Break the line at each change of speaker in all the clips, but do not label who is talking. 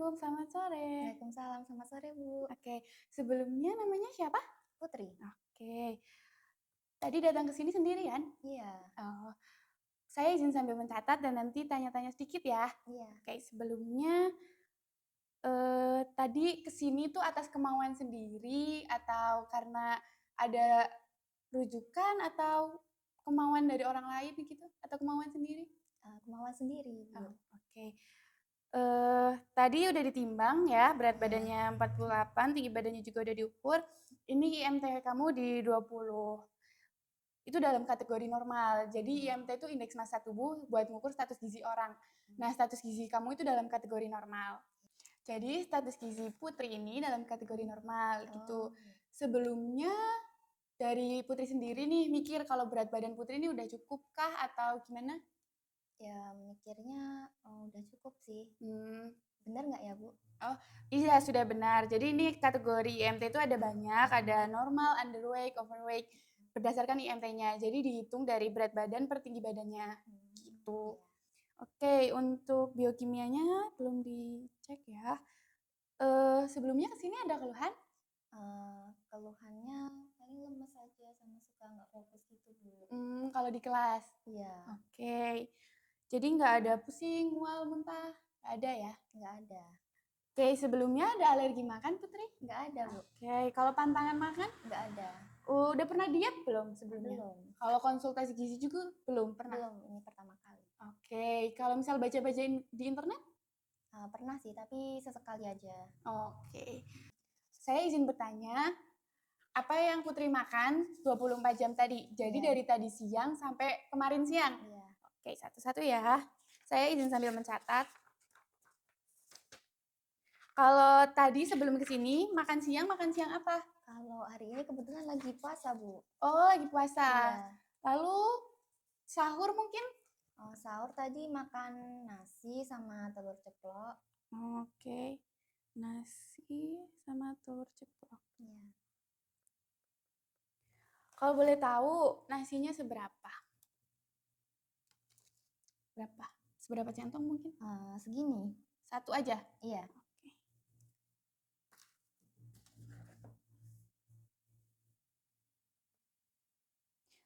Assalamualaikum, selamat sore.
Waalaikumsalam, selamat sore Bu.
Oke, sebelumnya namanya siapa?
Putri?
Oke, tadi datang ke sini sendirian?
Iya.
Oh, saya izin sambil mencatat dan nanti tanya-tanya sedikit ya.
Iya.
Oke, sebelumnya tadi ke sini tuh atas kemauan sendiri atau karena ada rujukan atau kemauan dari orang lain gitu? Atau kemauan sendiri?
Kemauan sendiri Bu.
Oke. Tadi udah ditimbang ya, berat
Iya.
badannya 48, tinggi badannya juga udah diukur. Ini IMT kamu di 20. Itu dalam kategori normal. Jadi IMT itu indeks massa tubuh buat ngukur status gizi orang. Nah, status gizi kamu itu dalam kategori normal. Jadi status gizi Putri ini dalam kategori normal gitu. Sebelumnya dari Putri sendiri nih mikir kalau berat badan Putri ini udah cukup kah atau gimana?
Ya mikirnya udah cukup sih. Bener nggak ya Bu?
Oh iya, sudah benar. Jadi ini kategori IMT itu ada banyak, ada normal, underweight, overweight, berdasarkan IMT-nya. Jadi dihitung dari berat badan per tinggi badannya, gitu. Oke, untuk biokimianya belum dicek ya. Sebelumnya kesini ada keluhan?
Keluhannya paling lemes aja sama suka nggak fokus gitu Bu.
Kalau di kelas?
Iya.
Oke. Jadi nggak ada pusing, mual, muntah? Nggak ada ya?
Nggak ada.
Oke, sebelumnya ada alergi makan, Putri?
Nggak ada Bu.
Oke, kalau pantangan makan?
Nggak ada.
Udah pernah diet belum sebelumnya?
Belum.
Kalau konsultasi gizi juga belum pernah?
Belum, ini pertama kali.
Oke, kalau misal baca-baca di internet?
Pernah sih, tapi sesekali aja.
Oke. Saya izin bertanya, apa yang Putri makan 24 jam tadi? Jadi dari tadi siang sampai kemarin siang?
Iya.
Oke, satu-satu ya. Saya izin sambil mencatat. Kalau tadi sebelum kesini, makan siang apa?
Kalau hari ini kebetulan lagi puasa Bu.
Oh, lagi puasa.
Iya.
Lalu sahur mungkin?
Sahur tadi makan nasi sama telur ceplok.
Oke, nasi sama telur ceplok.
Iya.
Kalau boleh tahu, nasinya seberapa? Berapa? Seberapa centong mungkin?
Segini.
Satu aja?
Iya.
Oke.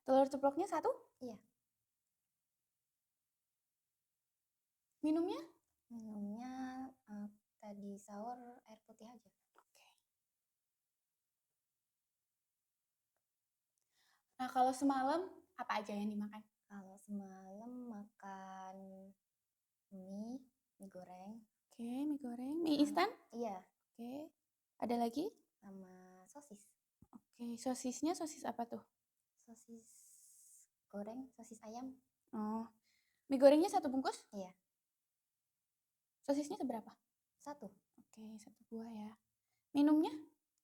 Telur ceploknya satu?
Iya.
Minumnya?
Minumnya tadi sahur air putih aja.
Oke. Nah, kalau semalam apa aja yang dimakan?
Kalau semalam makan mie goreng.
Oke, mie goreng. Mie instan?
Iya.
Oke. Ada lagi?
Sama sosis.
Oke, sosisnya sosis apa tuh?
Sosis goreng, sosis ayam.
Oh, mie gorengnya satu bungkus?
Iya.
Sosisnya seberapa?
Satu.
Oke, satu buah ya. Minumnya?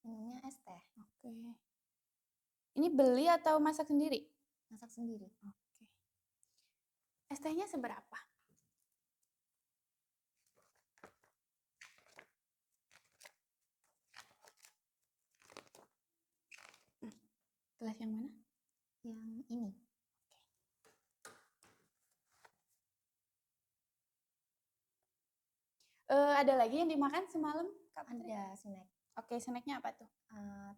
Minumnya es teh.
Oke. Ini beli atau masak sendiri?
Masak sendiri.
Oke. Es tehnya seberapa? Gelas yang mana?
Yang ini.
Ada lagi yang dimakan semalam?
Ada snack.
Oke, snacknya apa tuh?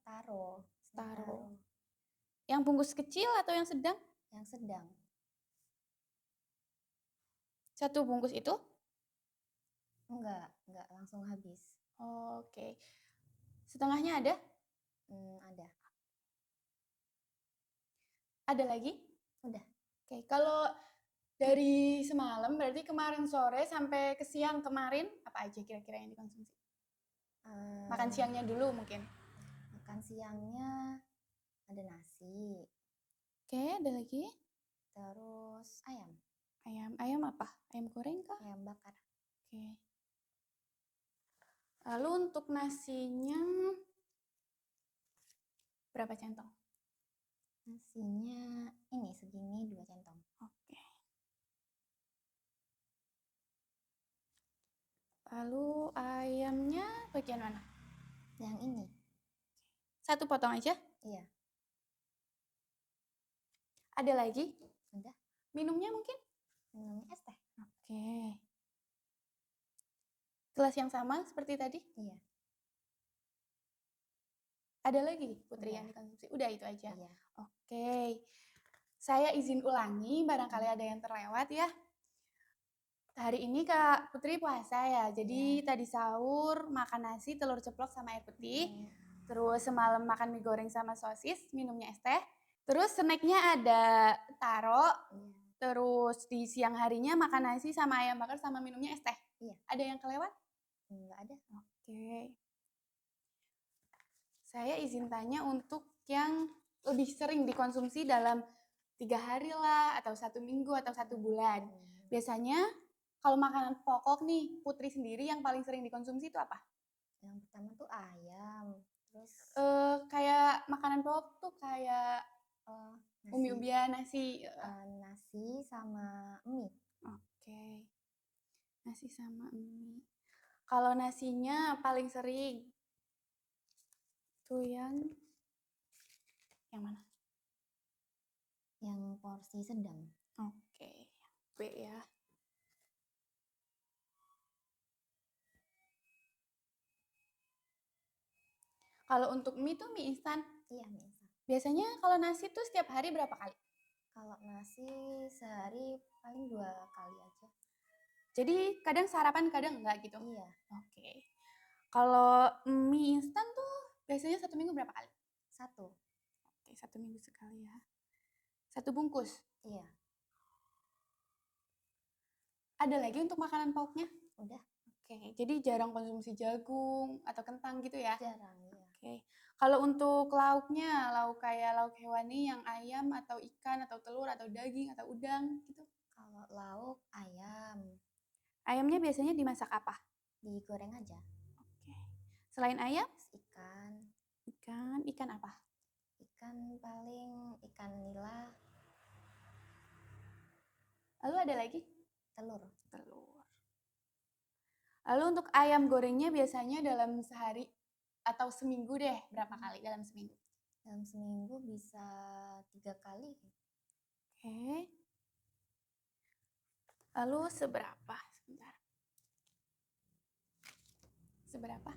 Taro.
Taro. Yang bungkus kecil atau yang sedang?
Yang sedang.
Satu bungkus itu?
Enggak langsung habis.
Oke. Setengahnya ada?
Ada.
Ada lagi?
Udah.
Oke, kalau dari semalam berarti kemarin sore sampai ke siang kemarin apa aja kira-kira yang dikonsumsi? Makan siangnya dulu mungkin.
Makan siangnya ada nasi.
Oke, ada lagi?
Terus ayam.
Ayam apa? Ayam goreng kah?
Ayam bakar.
Oke. Lalu untuk nasinya berapa centong?
Nasinya ini segini 2 centong.
Oke. Lalu ayamnya bagian mana?
Yang ini.
Satu potong aja?
Iya.
Ada lagi? Gelas yang sama seperti tadi?
Iya.
Ada lagi Putri yang
Udah.
dikonsumsi? Udah itu aja?
Iya.
Oke. Saya izin ulangi, barangkali ada yang terlewat ya. Hari ini Kak Putri puasa ya, jadi tadi sahur makan nasi, telur ceplok sama air putih. Terus semalam makan mie goreng sama sosis, minumnya es teh. Terus snacknya ada taro. Terus di siang harinya makan nasi sama ayam bakar sama minumnya es teh.
Iya.
Ada yang kelewat?
Enggak ada.
Oke. Saya izin tanya untuk yang lebih sering dikonsumsi dalam 3 hari lah, atau 1 minggu, atau 1 bulan. Biasanya kalau makanan pokok nih, Putri sendiri yang paling sering dikonsumsi itu apa?
Yang pertama tuh ayam, terus
kayak makanan pokok tuh kayak
nasi.
umbi-umbian, nasi.
Nasi sama mie.
Oke. Nasi sama mie. Kalau nasinya paling sering tuh yang mana?
Yang porsi sedang.
Oke. B ya. Kalau untuk mie tuh mie instan?
Iya, mie instan.
Biasanya kalau nasi tuh setiap hari berapa kali?
Kalau nasi sehari paling 2 kali aja.
Jadi kadang sarapan, kadang enggak gitu?
Iya.
Oke. Kalau mie instan tuh biasanya 1 minggu berapa kali?
1.
Oke, 1 minggu sekali ya. 1 bungkus?
Iya.
Ada lagi untuk makanan pokoknya?
Udah.
Oke, jadi jarang konsumsi jagung atau kentang gitu ya?
Jarang, iya.
Oke. Kalau untuk lauknya, lauk kayak lauk hewani yang ayam atau ikan atau telur atau daging atau udang gitu?
Kalau lauk ayam.
Ayamnya biasanya dimasak apa?
Digoreng aja.
Oke. Selain ayam?
Ikan.
Ikan apa?
Ikan paling ikan nila.
Lalu ada lagi?
Telur.
Lalu untuk ayam gorengnya biasanya dalam sehari atau seminggu deh, berapa kali dalam seminggu?
Dalam seminggu bisa 3 kali.
Oke. Lalu seberapa? Sebentar. Seberapa?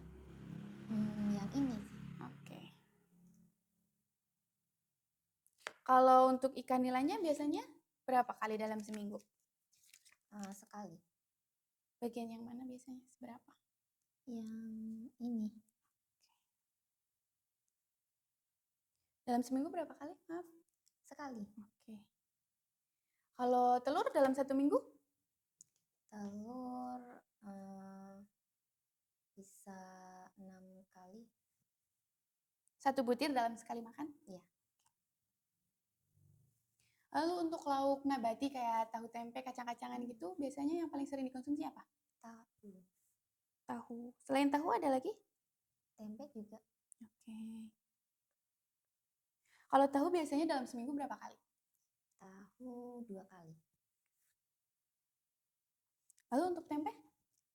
Yang ini.
Oke. Kalau untuk ikan nilainya biasanya berapa kali dalam seminggu?
Sekali.
Bagian yang mana biasanya? Seberapa?
Yang ini.
Dalam seminggu berapa kali? Maaf.
Sekali.
Oke. Kalau telur dalam 1 minggu?
Telur bisa 6 kali.
1 butir dalam sekali makan?
Iya.
Lalu untuk lauk nabati kayak tahu tempe, kacang-kacangan gitu, biasanya yang paling sering dikonsumsi apa? Tahu. Selain tahu ada lagi?
Tempe juga.
Oke. Kalau tahu biasanya dalam seminggu berapa kali?
Tahu 2 kali.
Lalu untuk tempe?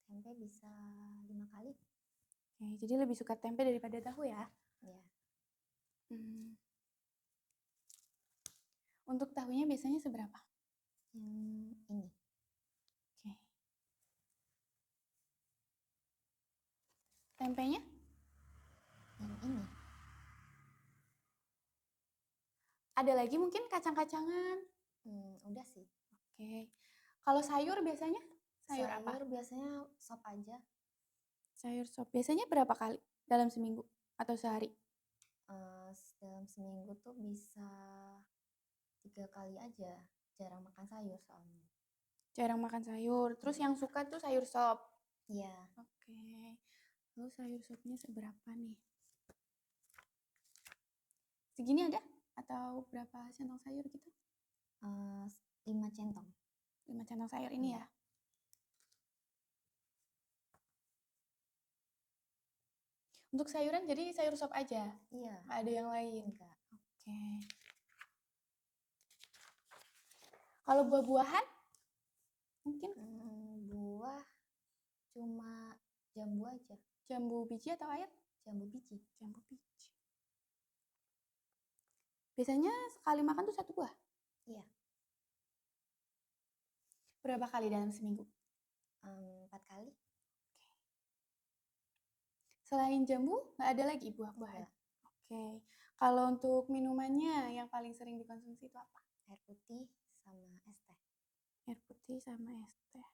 Tempe bisa 5 kali.
Oke, jadi lebih suka tempe daripada tahu ya?
Iya.
Untuk tahunya biasanya seberapa?
Yang ini.
Oke. Tempenya?
Yang ini.
Ada lagi mungkin kacang-kacangan?
Udah sih.
Oke. Kalau sayur biasanya? Sayur apa?
Sayur biasanya sop aja.
Sayur sop. Biasanya berapa kali dalam seminggu atau sehari?
Dalam seminggu tuh bisa 3 kali aja. Jarang makan sayur soalnya.
Jarang makan sayur. Terus yang suka tuh sayur sop?
Iya.
Oke. Lalu sayur sopnya seberapa nih? Segini ada? Atau berapa centong sayur gitu?
5 centong.
5 centong sayur ini ya? Untuk sayuran jadi sayur sop aja?
Iya.
Nggak ada yang lain?
Enggak.
Oke. Kalau buah-buahan? Mungkin?
Buah cuma jambu aja.
Jambu biji atau air?
Jambu biji.
Jambu biji. Biasanya sekali makan tuh 1 buah?
Iya.
Berapa kali dalam seminggu?
4 kali.
Selain jambu, nggak ada lagi buah-buahan?
Enggak.
Oke. Kalau untuk minumannya yang paling sering dikonsumsi itu apa?
Air putih sama es teh.
Air putih sama es teh.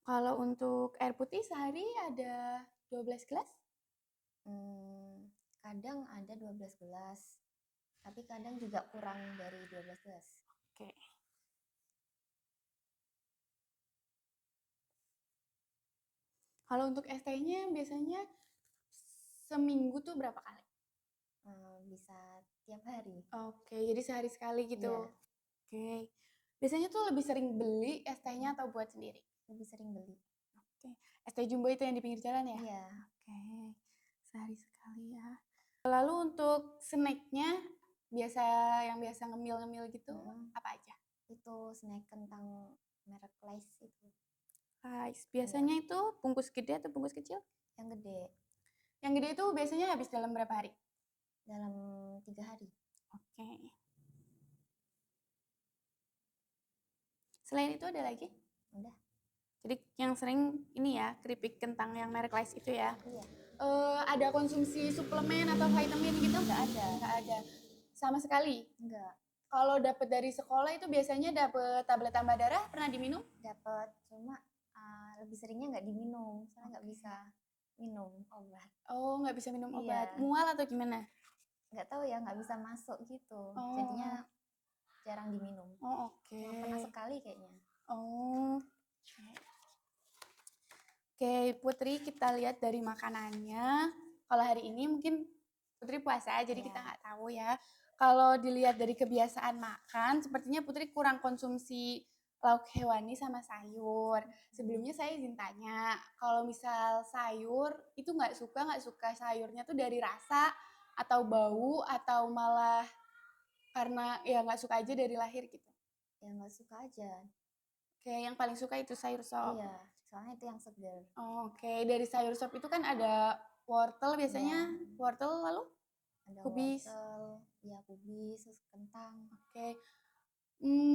Kalau untuk air putih sehari ada 12 gelas?
Kadang ada 12 gelas, tapi kadang juga kurang dari 12 gelas.
Oke. Kalau untuk es tehnya biasanya seminggu tuh berapa kali?
Bisa tiap hari.
Oke, jadi sehari sekali gitu.
Iya,
Oke. Biasanya tuh lebih sering beli es tehnya atau buat sendiri?
lebih sering beli.
Oke. Es teh jumbo itu yang di pinggir jalan ya?
Iya,
Oke. Sehari sekali ya. Lalu untuk snacknya yang biasa ngemil-ngemil gitu apa aja?
itu snack kentang merek Lays itu.
Guys,
Iya,
biasanya itu bungkus gede atau bungkus kecil?
yang gede
Yang gede itu biasanya habis dalam berapa hari?
dalam 3 hari.
Oke. Selain itu ada lagi?
Udah,
Jadi yang sering ini ya, keripik kentang yang merek Lays itu ya.
iya,
Ada konsumsi suplemen atau vitamin gitu?
nggak ada.
Nggak ada. Sama sekali.
Enggak,
Kalau dapat dari sekolah itu biasanya dapat tablet tambah darah, pernah diminum?
dapat cuma lebih seringnya nggak diminum, soalnya nggak
Oke.
bisa minum obat.
Oh, nggak bisa minum obat.
Iya,
Mual atau gimana?
nggak tahu ya, nggak bisa masuk gitu.
Oh,
Jadinya jarang diminum.
oh oke.
Cuma pernah sekali kayaknya.
Oh, oke Putri, kita lihat dari makanannya. Kalau hari ini mungkin Putri puasa, jadi kita
Iya.
nggak tahu ya. Kalau dilihat dari kebiasaan makan, sepertinya Putri kurang konsumsi lauk hewani sama sayur. Sebelumnya saya izin tanya, kalau misal sayur itu nggak suka sayurnya tuh dari rasa atau bau atau malah karena ya nggak suka aja dari lahir gitu.
Ya nggak suka aja.
Oke, yang paling suka itu sayur sop.
Iya, soalnya itu yang segar.
Oke, dari sayur sop itu kan ada wortel biasanya,
Iya,
wortel lalu
ada
kubis.
wortel, ya kubis, terus kentang.
Oke,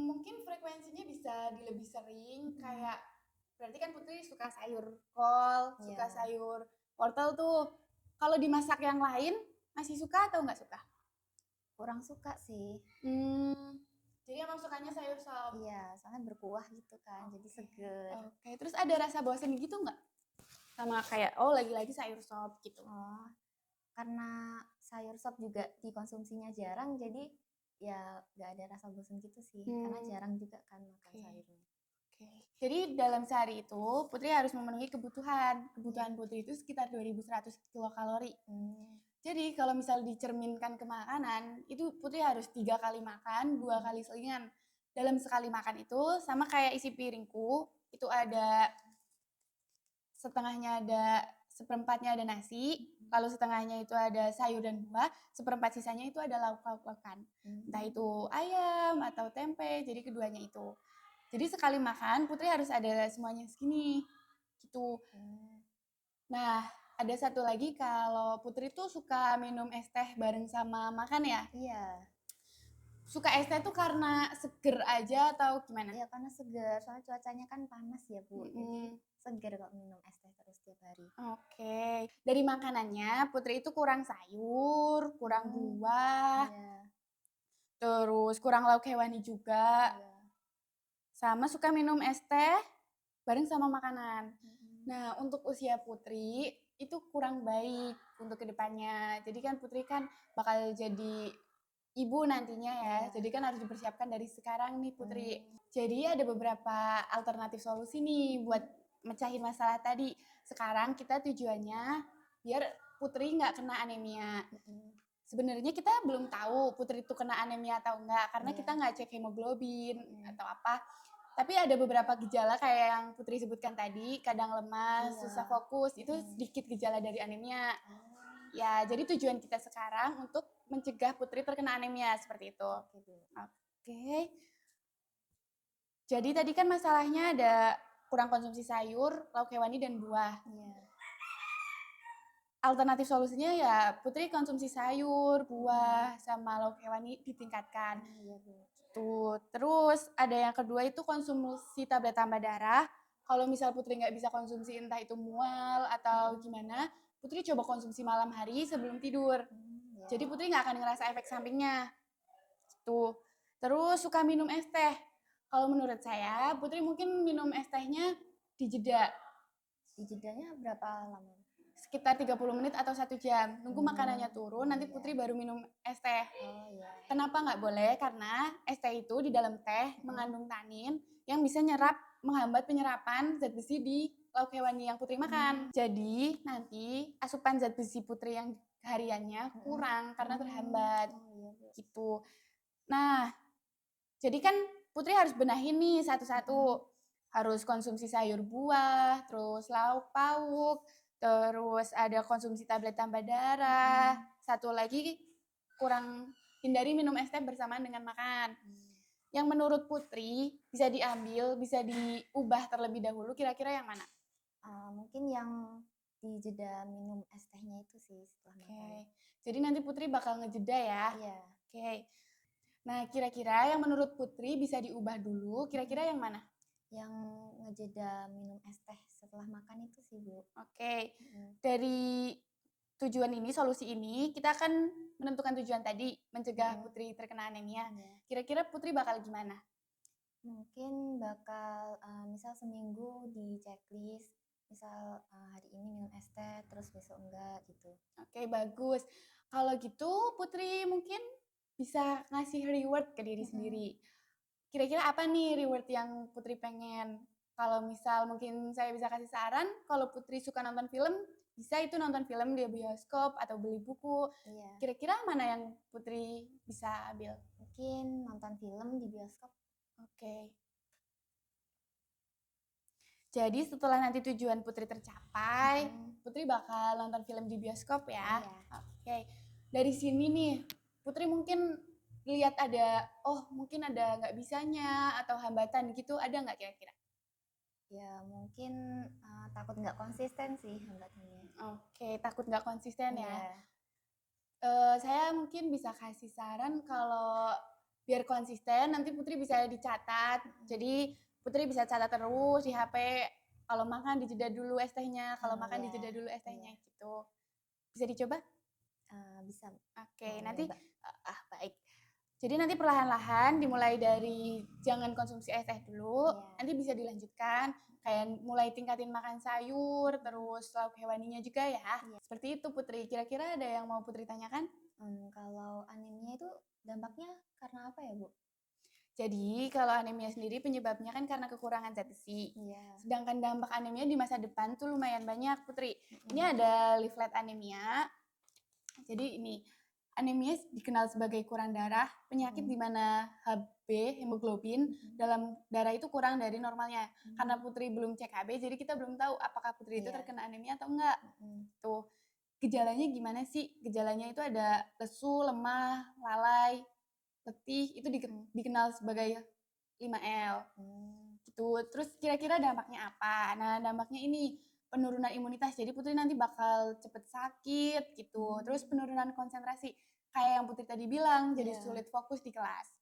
mungkin frekuensinya bisa lebih sering kayak berarti kan Putri suka sayur kol, suka
Iya,
sayur wortel tuh. Kalau dimasak yang lain masih suka atau nggak suka?
kurang suka sih.
Jadi emang sukanya sayur sop.
Iya, soalnya berkuah gitu kan, jadi seger.
Oke, terus ada rasa bosan gitu nggak? Sama kayak, oh lagi-lagi sayur sop gitu.
Oh, karena sayur sop juga dikonsumsinya jarang, jadi ya nggak ada rasa bosan gitu sih. Karena jarang juga kan makan
Oke.
sayurnya.
Oke. Jadi dalam sehari itu Putri harus memenuhi kebutuhan. Kebutuhan Putri itu sekitar 2100 kilokalori. Jadi kalau misal dicerminkan ke makanan, itu Putri harus 3 kali makan, 2 kali selingan. Dalam sekali makan itu sama kayak isi piringku, itu ada setengahnya ada seperempatnya ada nasi, lalu setengahnya itu ada sayur dan buah, seperempat sisanya itu ada lauk-laukan. Entah itu ayam atau tempe, jadi keduanya itu. Jadi sekali makan Putri harus ada semuanya segini. Gitu. Nah, ada satu lagi kalau Putri tuh suka minum es teh bareng sama makan ya.
Iya,
Suka es teh tuh karena seger aja atau gimana?
iya karena segar. Soalnya cuacanya kan panas ya Bu, jadi segar kalau minum es teh terus tiap hari.
Oke. Dari makanannya Putri itu kurang sayur, kurang buah,
Iya,
terus kurang lauk hewani juga.
iya.
Sama suka minum es teh bareng sama makanan. Nah, untuk usia Putri itu kurang baik untuk kedepannya. Jadi kan Putri kan bakal jadi ibu nantinya ya.
Iya.
Jadi kan harus dipersiapkan dari sekarang nih Putri. Jadi ada beberapa alternatif solusi nih buat mecahin masalah tadi. Sekarang kita tujuannya biar Putri nggak kena anemia. Sebenarnya kita belum tahu Putri itu kena anemia atau enggak karena kita nggak cek hemoglobin atau apa. Tapi ada beberapa gejala kayak yang Putri sebutkan tadi, kadang lemas, susah fokus, itu sedikit gejala dari anemia. Ya, jadi tujuan kita sekarang untuk mencegah Putri terkena anemia seperti itu. Oke. Jadi tadi kan masalahnya ada kurang konsumsi sayur, lauk hewani dan buah. Alternatif solusinya ya Putri konsumsi sayur, buah, sama lauk hewani ditingkatkan. Tuh, terus ada yang kedua itu konsumsi tablet tambah darah. Kalau misal Putri nggak bisa konsumsi entah itu mual atau gimana, Putri coba konsumsi malam hari sebelum tidur.
Ya.
Jadi Putri nggak akan ngerasa efek sampingnya. Tuh. Terus suka minum es teh. Kalau menurut saya, Putri mungkin minum es tehnya dijeda.
Di jedanya berapa lama?
Sekitar 30 menit atau 1 jam. Nunggu makanannya turun, nanti Putri baru minum es teh.
Oh iya.
Kenapa nggak boleh? Karena es teh itu di dalam teh mengandung tanin yang bisa menghambat penyerapan zat besi di lauk hewani yang Putri makan. Jadi nanti asupan zat besi Putri yang hariannya kurang karena terhambat. Gitu. Nah, jadi kan Putri harus benahin nih satu-satu. Harus konsumsi sayur buah, terus lauk pauk, terus ada konsumsi tablet tambah darah. Satu lagi hindari minum es teh bersamaan dengan makan. Yang menurut Putri bisa diambil, bisa diubah terlebih dahulu, kira-kira yang mana?
Mungkin yang di jeda minum es tehnya itu sih setelah makan.
Jadi nanti Putri bakal ngejeda ya?
Iya.
Nah, kira-kira yang menurut Putri bisa diubah dulu, kira-kira yang mana?
Yang ngejeda minum es teh setelah makan itu sih, Bu.
Dari tujuan ini, solusi ini, kita akan menentukan tujuan tadi, mencegah Putri terkena anemia. Kira-kira Putri bakal gimana?
Mungkin bakal misal seminggu di checklist, misal hari ini minum es teh, terus besok enggak gitu.
Oke, bagus. Kalau gitu Putri mungkin bisa ngasih reward ke diri sendiri. Kira-kira apa nih reward yang Putri pengen? Kalau misal mungkin saya bisa kasih saran, kalau Putri suka nonton film, bisa itu nonton film di bioskop atau beli buku. Kira-kira mana yang Putri bisa ambil?
Mungkin nonton film di bioskop.
Jadi setelah nanti tujuan Putri tercapai, Putri bakal nonton film di bioskop ya? Dari sini nih, Putri mungkin lihat mungkin ada nggak bisanya atau hambatan gitu, ada nggak kira-kira?
Ya mungkin takut nggak konsisten sih hambatannya.
Takut nggak konsisten ya? Saya mungkin bisa kasih saran kalau biar konsisten nanti Putri bisa dicatat. Jadi Putri bisa catat terus di HP. Kalau makan dijeda dulu es tehnya, kalau makan dijeda dulu es tehnya gitu. Bisa dicoba?
Bisa.
Nanti baik. Jadi nanti perlahan-lahan dimulai dari jangan konsumsi es teh dulu, nanti bisa dilanjutkan kayak mulai tingkatin makan sayur, terus lauk hewaninya juga ya. Seperti itu Putri. Kira-kira ada yang mau Putri tanyakan?
Kalau anemia itu dampaknya karena apa ya, Bu?
Jadi kalau anemia sendiri penyebabnya kan karena kekurangan zat besi. Sedangkan dampak anemia di masa depan tuh lumayan banyak, Putri. Ini ada leaflet anemia. Jadi ini, anemia dikenal sebagai kurang darah, penyakit di mana HB, hemoglobin, dalam darah itu kurang dari normalnya. Karena Putri belum cek HB, jadi kita belum tahu apakah Putri itu terkena anemia atau enggak. Tuh, gejalanya gimana sih? Gejalanya itu ada lesu, lemah, lalai, letih, itu dikenal sebagai 5L. Gitu. Terus kira-kira dampaknya apa? Nah, dampaknya ini penurunan imunitas. Jadi Putri nanti bakal cepet sakit gitu. Terus penurunan konsentrasi. Kayak yang Putri tadi bilang, jadi sulit fokus di kelas.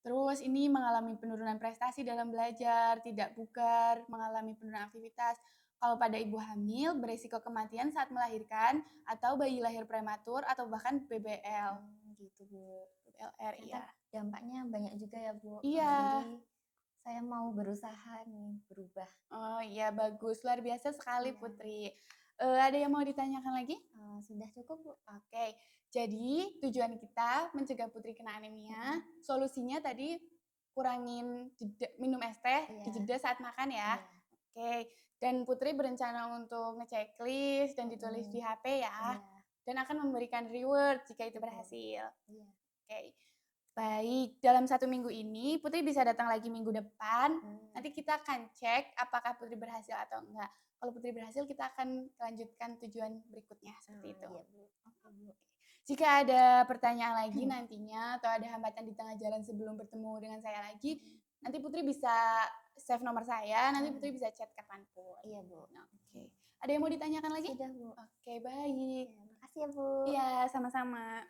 Terus ini mengalami penurunan prestasi dalam belajar, tidak bugar, mengalami penurunan aktivitas. Kalau pada ibu hamil, beresiko kematian saat melahirkan, atau bayi lahir prematur, atau bahkan BBL.
Gitu, Bu.
BLR, iya.
Dampaknya banyak juga ya, Bu.
Iya.
Jadi saya mau berusaha nih, berubah.
Oh iya, bagus. Luar biasa sekali, Putri. Ada yang mau ditanyakan lagi?
Sudah cukup, Bu.
Jadi tujuan kita mencegah Putri kena anemia. Solusinya tadi kurangin minum es teh, dijeda saat makan ya. Dan Putri berencana untuk ngechecklist dan ditulis di HP ya. Dan akan memberikan reward jika itu berhasil. Baik, dalam 1 minggu ini Putri bisa datang lagi minggu depan. Nanti kita akan cek apakah Putri berhasil atau enggak. Kalau Putri berhasil, kita akan lanjutkan tujuan berikutnya seperti itu. Jika ada pertanyaan lagi nantinya atau ada hambatan di tengah jalan sebelum bertemu dengan saya lagi, nanti Putri bisa save nomor saya, nanti Putri bisa chat kapanpun.
Iya, Bu.
Ada yang mau ditanyakan lagi?
Sudah, Bu.
Baik.
Makasih ya, Bu.
Iya, sama-sama.